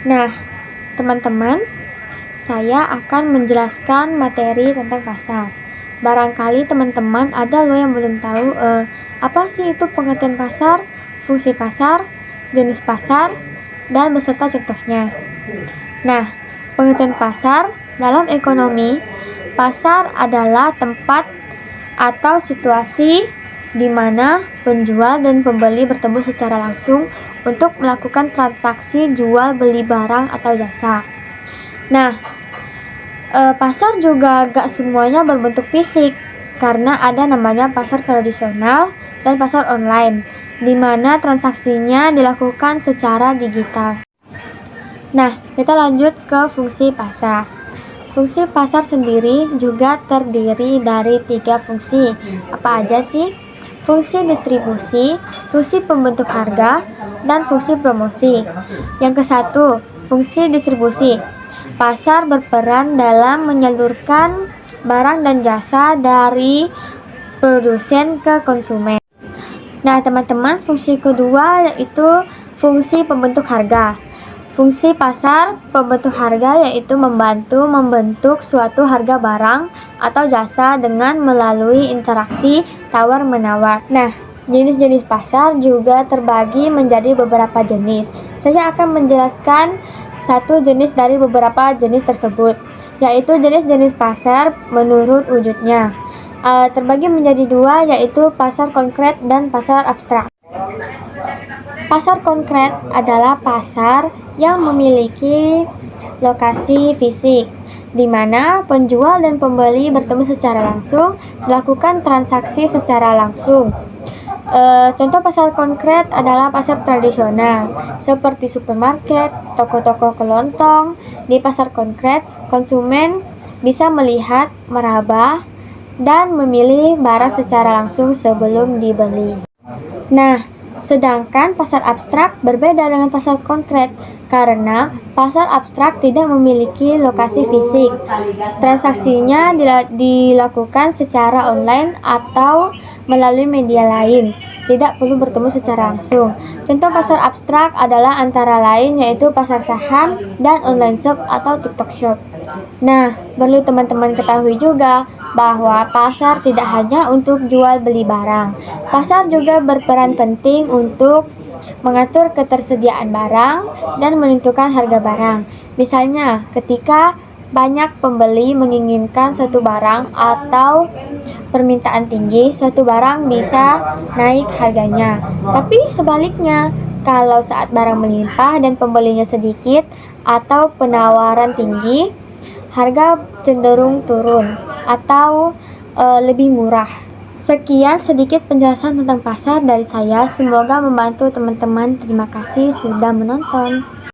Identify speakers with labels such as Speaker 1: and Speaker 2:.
Speaker 1: Nah, teman-teman, saya akan menjelaskan materi tentang pasar. Barangkali teman-teman ada loh yang belum tahu apa sih itu pengertian pasar, fungsi pasar, jenis pasar, dan beserta contohnya. Nah, pengertian pasar dalam ekonomi, pasar adalah tempat atau situasi di mana penjual dan pembeli bertemu secara langsung untuk melakukan transaksi jual beli barang atau jasa. Nah, pasar juga gak semuanya berbentuk fisik, karena ada namanya pasar tradisional dan pasar online, di mana transaksinya dilakukan secara digital. Nah, kita lanjut ke fungsi pasar. Fungsi pasar sendiri juga terdiri dari 3 fungsi. Apa aja sih? Fungsi distribusi, fungsi pembentuk harga, dan fungsi promosi. Yang ke-1, fungsi distribusi. Pasar berperan dalam menyalurkan barang dan jasa dari produsen ke konsumen. Nah, teman-teman, fungsi kedua yaitu fungsi pembentuk harga. Fungsi pasar pembentuk harga yaitu membantu membentuk suatu harga barang atau jasa dengan melalui interaksi tawar-menawar. Nah, jenis-jenis pasar juga terbagi menjadi beberapa jenis. Saya akan menjelaskan satu jenis dari beberapa jenis tersebut, yaitu jenis-jenis pasar menurut wujudnya. Terbagi menjadi 2, yaitu pasar konkret dan pasar abstrak. Pasar konkret adalah pasar yang memiliki lokasi fisik, di mana penjual dan pembeli bertemu secara langsung, melakukan transaksi secara langsung. Contoh pasar konkret adalah pasar tradisional, seperti supermarket, toko-toko kelontong. Di pasar konkret, konsumen bisa melihat, meraba, dan memilih barang secara langsung sebelum dibeli. Nah, sedangkan pasar abstrak berbeda dengan pasar konkret karena pasar abstrak tidak memiliki lokasi fisik. Transaksinya dilakukan secara online atau melalui media lain, tidak perlu bertemu secara langsung. Contoh pasar abstrak adalah antara lain yaitu pasar saham dan online shop atau TikTok shop. Nah, perlu teman-teman ketahui juga bahwa pasar tidak hanya untuk jual beli barang. Pasar juga berperan penting untuk mengatur ketersediaan barang dan menentukan harga barang. Misalnya, ketika banyak pembeli menginginkan suatu barang atau permintaan tinggi, suatu barang bisa naik harganya. Tapi sebaliknya, kalau saat barang melimpah dan pembelinya sedikit atau penawaran tinggi, harga cenderung turun atau lebih murah. Sekian sedikit penjelasan tentang pasar dari saya. Semoga membantu teman-teman. Terima kasih sudah menonton.